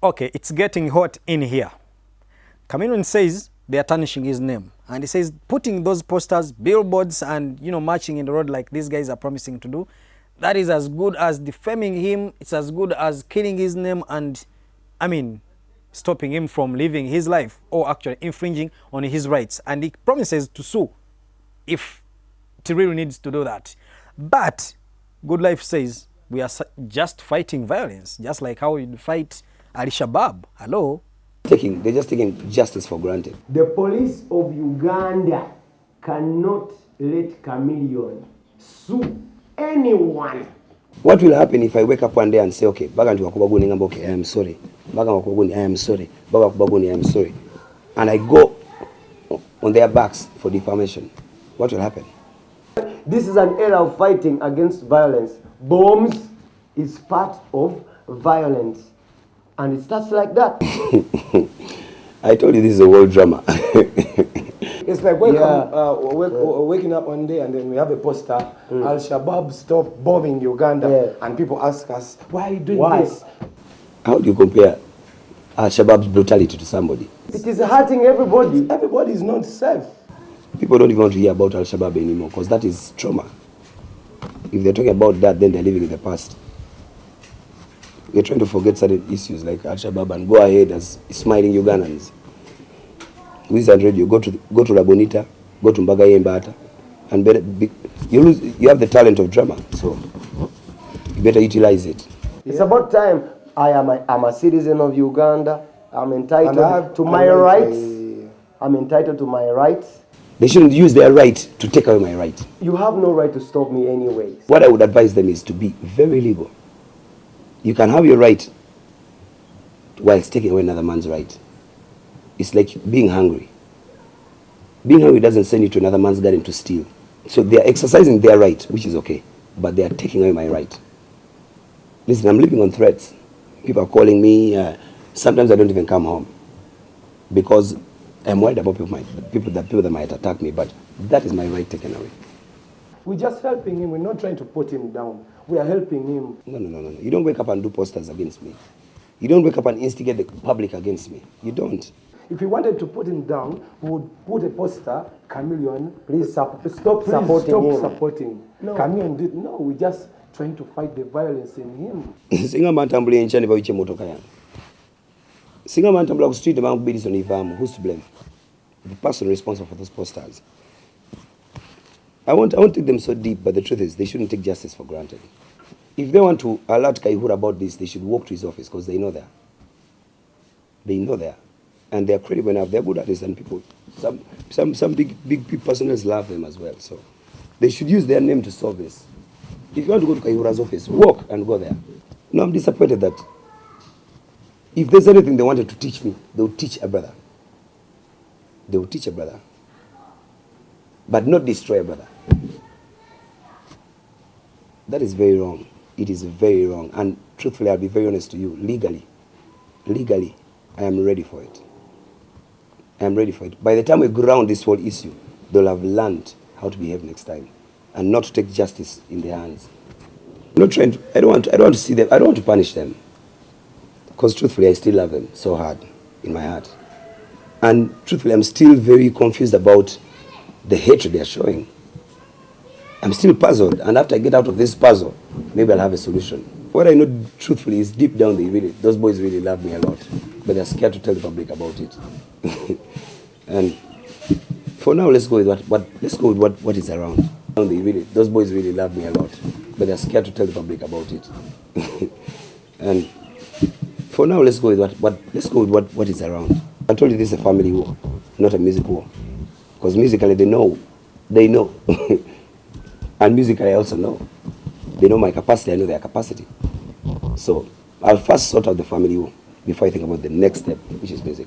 Okay, it's getting hot in here. Chameleone says they are tarnishing his name. And he says putting those posters, billboards, and, you know, marching in the road like these guys are promising to do, that is as good as defaming him. It's as good as killing his name and, I mean, stopping him from living his life or actually infringing on his rights. And he promises to sue if it really needs to do that. But Goodlyf says we are just fighting violence, just like how we fight Al-Shabaab. Hello? They're just taking justice for granted. The police of Uganda cannot let Chameleone sue anyone. What will happen if I wake up one day and say, okay, Baganti Wakubaguni Ngamboke, I am sorry. Bagan Wakubaguni, I am sorry. Bagan Wakubaguni, I am sorry. And I go on their backs for defamation. What will happen? This is an era of fighting against violence. Bombs is part of violence. And it starts like that. I told you this is a world drama. It's like waking up one day and then we have a poster, Al-Shabaab stop bombing Uganda, and people ask us, why are you doing this? How do you compare Al-Shabaab's brutality to somebody? It is hurting everybody. Everybody is not safe. People don't even want to hear about Al-Shabaab anymore because that is trauma. If they're talking about that, then they're living in the past. We're trying to forget certain issues like Al-Shabaab and go ahead as smiling Ugandans. Wizard Radio, go to Rabonita, go to Mbagaye Mbata, and you have the talent of drama, so you better utilize it. It's about time. I'm a citizen of Uganda. I'm entitled to my rights. I'm entitled to my rights. They shouldn't use their right to take away my right. You have no right to stop me anyways. What I would advise them is to be very legal. You can have your right whilst taking away another man's right. It's like being hungry. Being hungry doesn't send you to another man's garden to steal. So they are exercising their right, which is okay, but they are taking away my right. Listen, I'm living on threats. People are calling me. Sometimes I don't even come home because I'm worried about people that might attack me, but that is my right taken away. We're just helping him. We're not trying to put him down. We are helping him. No. You don't wake up and do posters against me. You don't wake up and instigate the public against me. You don't. If we wanted to put him down, we would put a poster, Chameleone, please stop supporting. No. Chameleone did no. We're just trying to fight the violence in him. Singa mantambule nchani ba wiche motoka yana. Singa mantambula ku street mangu bidis on ivamu. Who's to blame? The person responsible for those posters. I won't take them so deep, but the truth is they shouldn't take justice for granted. If they want to alert Kaihura about this, they should walk to his office because they know there. They know there. And they're credible enough. They're good artists and people. Some big personals love them as well. So they should use their name to solve this. If you want to go to Kaihura's office, walk and go there. No, I'm disappointed that if there's anything they wanted to teach me, they would teach a brother. They would teach a brother. But not destroy a brother. That is very wrong. It is very wrong. And truthfully, I'll be very honest to you. Legally, I am ready for it. I am ready for it. By the time we ground this whole issue, they'll have learned how to behave next time and not to take justice in their hands. I'm not trying to, I don't want to see them, I don't want to punish them. Because truthfully, I still love them so hard in my heart. And truthfully, I'm still very confused about the hatred they are showing. I'm still puzzled, and after I get out of this puzzle, maybe I'll have a solution. What I know truthfully is deep down, those boys really love me a lot, but they're scared to tell the public about it. And for now, let's go with what is around. Those boys really love me a lot, but they're scared to tell the public about it. And for now, let's go with what is around. I told you this is a family war, not a music war. Because musically they know. And musically I also know. They know my capacity, I know their capacity. So I'll first sort out the family war before I think about the next step, which is music.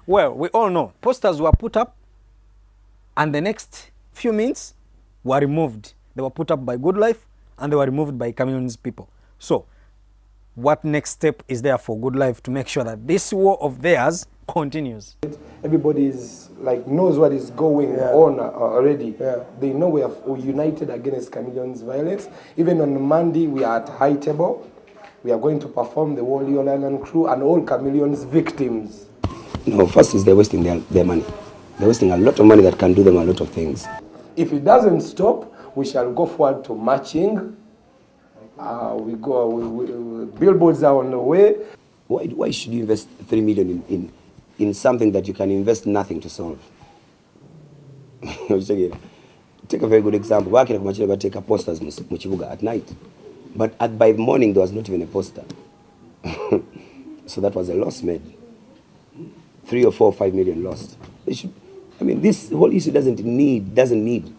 Well, we all know posters were put up and the next few minutes were removed. They were put up by Goodlyf and they were removed by Chameleone's people. So what next step is there for Goodlyf to make sure that this war of theirs continues? Everybody is knows what is going on already. They know we're united against Chameleone's violence. Even on Monday we are at high table. we are going to perform the Wall Leon Island crew and all Chameleone's victims. No, first is they're wasting their money. They're wasting a lot of money that can do them a lot of things. If it doesn't stop, we shall go forward to marching. Billboards are on the way. Why should you invest 3 million in something that you can invest nothing to solve? Take a very good example. Why can I take a posters Muchibuga at night? But by the morning, there was not even a poster. So that was a loss made. 3 or 4 or 5 million lost. This whole issue doesn't need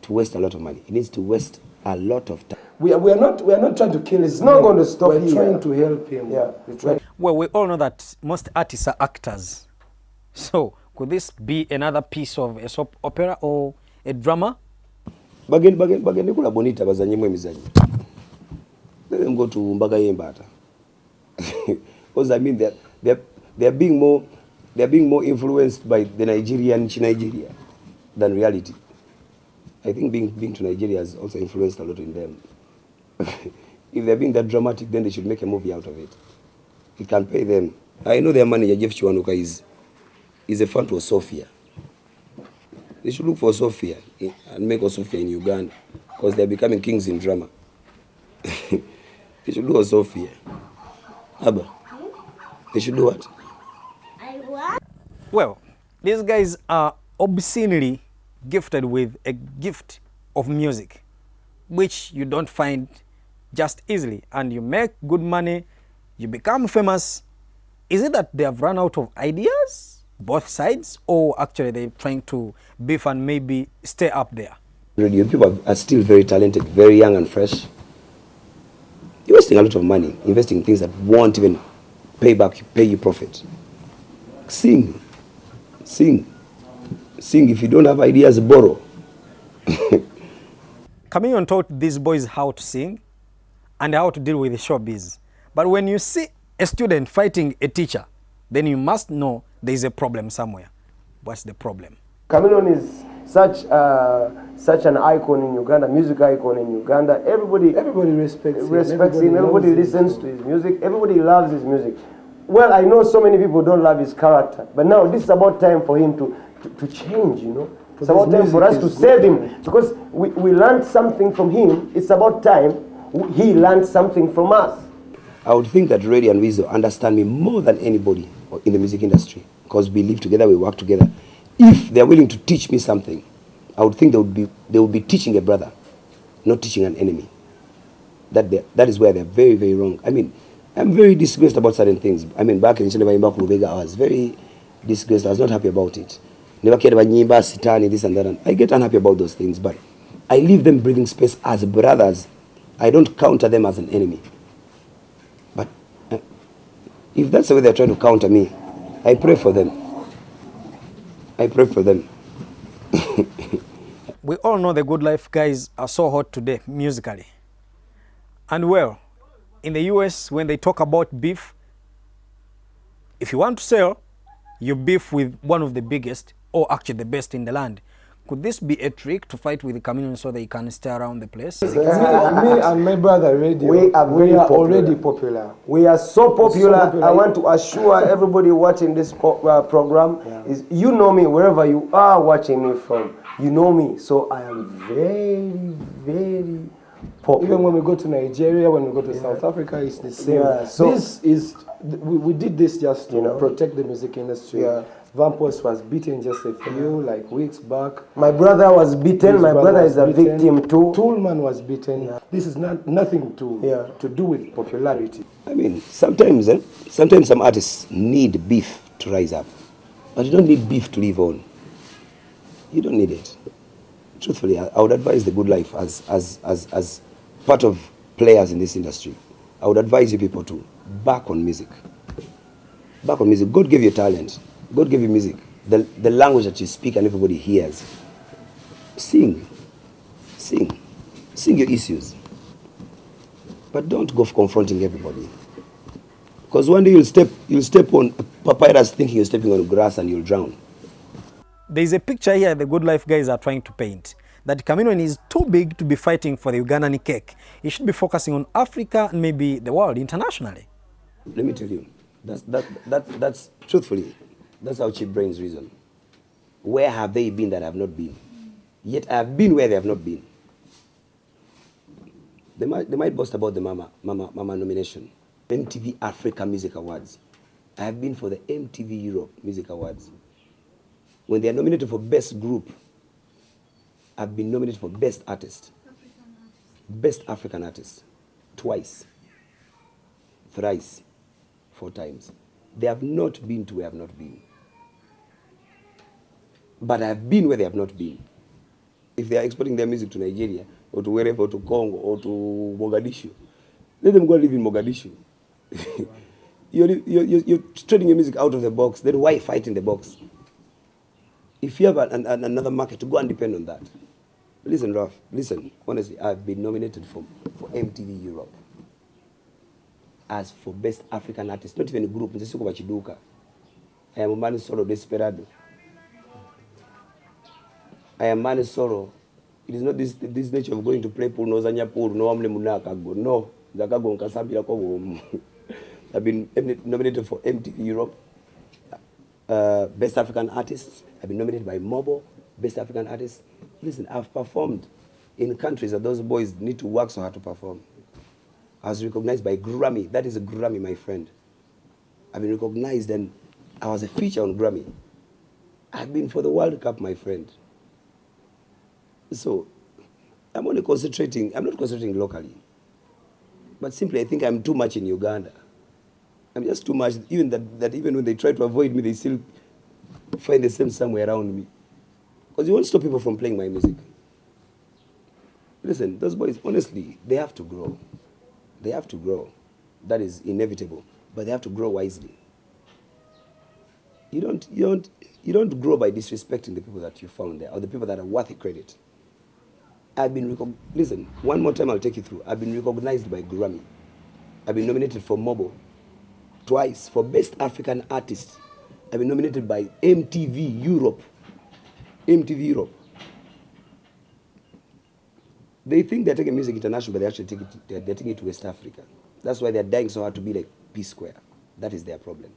to waste a lot of money. It needs to waste a lot of time. We are not trying to kill his. It's not going to stop. We're trying to help him. Yeah. Well, we all know that most artists are actors. So could this be another piece of a soap opera or a drama? Bagen kula bonita bazanye mwe mizanyi. Let them go to Mbaga Yembata. Because they're being more influenced by the Nigeria than reality. I think being to Nigeria has also influenced a lot in them. If they're being that dramatic, then they should make a movie out of it. It can pay them. I know their manager, Jeff Chiwanuka, is a fan to Sophia. They should look for Sophia and make Sophia in Uganda, because they're becoming kings in drama. They should do a Sophia. Abba, they should do what? Well, these guys are obscenely gifted with a gift of music, which you don't find just easily, and you make good money, you become famous. Is it that they have run out of ideas, both sides, or actually they're trying to beef and maybe stay up there? Radio people are still very talented, very young and fresh. You're wasting a lot of money investing in things that won't even pay you profit. Sing. If you don't have ideas, borrow. Chameleone taught these boys how to sing and how to deal with the showbiz. But when you see a student fighting a teacher, then you must know there is a problem somewhere. What's the problem? Chameleone is such an icon in Uganda, music icon in Uganda. Everybody respects him. Everybody listens to his music. Everybody loves his music. Well, I know so many people don't love his character, but now this is about time for him to change, you know. It's about time for us to save him, because we learned something from him. It's about time he learned something from us. I would think that Reddy and Weasel understand me more than anybody in the music industry, because we live together, we work together. If they're willing to teach me something, I would think they would be teaching a brother, not teaching an enemy. That is where they're very, very wrong. I'm very disgraced about certain things. Back in Celeb, I was very disgraced. I was not happy about it. Never cared about Nyimba, Sitani, this and that. And I get unhappy about those things, but I leave them breathing space as brothers. I don't counter them as an enemy. But if that's the way they're trying to counter me, I pray for them. I pray for them. We all know the Goodlyf guys are so hot today musically. And well, in the US, when they talk about beef, if you want to sell, you beef with one of the biggest, or actually the best in the land. Could this be a trick to fight with the Chameleone so they can stay around the place? Me and my brother Radio, we are already popular. We are so popular. I want to assure everybody watching this program, is you know me wherever you are watching me from. You know me, so I am very, very popular. Even when we go to Nigeria, when we go to South Africa, it's the same. Yeah, so we did this just to protect the music industry. Yeah. Vampos was beaten just a few weeks back. My brother was beaten. My brother is a victim too. Toolman was beaten. Yeah. This is nothing to do with popularity. Sometimes some artists need beef to rise up, but you don't need beef to live on. You don't need it. Truthfully, I would advise the Goodlyf as part of players in this industry. I would advise you people to back on music. Back on music. God gave you talent. God gave you music. The language that you speak and everybody hears. Sing. Sing your issues. But don't go confronting everybody. Because one day you'll step on papyrus thinking you're stepping on grass and you'll drown. There's a picture here the Goodlyf guys are trying to paint. that Chameleone is too big to be fighting for the Ugandan cake. He should be focusing on Africa and maybe the world internationally. Let me tell you, that's truthfully, that's how cheap brains reason. Where have they been that I have not been? Yet I have been where they have not been. They might boast about the Mama nomination, MTV Africa Music Awards. I have been for the MTV Europe Music Awards. When they are nominated for Best Group, I've been nominated for Best Artist. Best African Artist. Twice. Thrice. 4 times. They have not been to where I have not been. But I have been where they have not been. If they are exporting their music to Nigeria, or to wherever, or to Congo, or to Mogadishu, let them go live in Mogadishu. You're trading your music out of the box, then why fight in the box? If you have another market, to go and depend on that. Listen, Ralph, listen, honestly, I've been nominated for MTV Europe as for Best African Artist, not even a group, I am a man solo desperado. I am man solo. It is not this nature of going to play pool, no zanya pool, no amle munakago. No, zakago nkasambira kwa womu. I've been nominated for MTV Europe, Best African Artist. I've been nominated by Mobile, Best African Artist. Listen, I've performed in countries that those boys need to work so hard to perform. I was recognized by Grammy. That is a Grammy, my friend. I've been recognized and I was a feature on Grammy. I've been for the World Cup, my friend. So, I'm not concentrating locally. But simply, I think I'm too much in Uganda. I'm just too much, even that even when they try to avoid me, they still find the same somewhere around me. Because you won't stop people from playing my music. Listen, those boys, honestly, they have to grow. They have to grow. That is inevitable. But they have to grow wisely. You don't grow by disrespecting the people that you found there, or the people that are worthy credit. Listen, one more time I'll take you through. I've been recognized by Grammy. I've been nominated for Mobile twice for Best African Artist. I've been nominated by MTV Europe. MTV Europe. They think they're taking music international, but they actually they're taking it to West Africa. That's why they're dying so hard to be like P Square. That is their problem.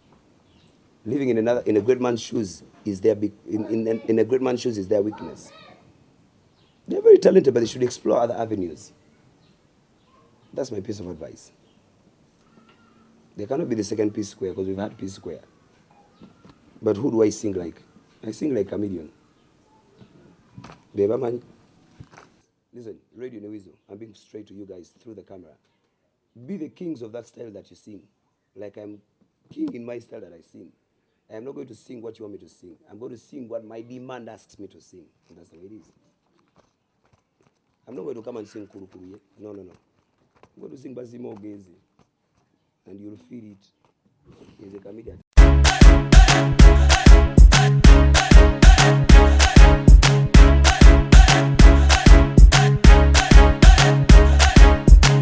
Living in a great man's shoes is their in a great man's shoes is their weakness. They're very talented, but they should explore other avenues. That's my piece of advice. They cannot be the second P Square because we've had P Square. But who do I sing like? I sing like Chameleone. Listen, Radio Newizo, I'm being straight to you guys through the camera. Be the kings of that style that you sing. Like I'm king in my style that I sing. I am not going to sing what you want me to sing. I'm going to sing what my demand asks me to sing. And that's the way it is. I'm not going to come and sing Kuru Kuru. No. I'm going to sing Basimo Gezi. And you'll feel it. He's a comedian.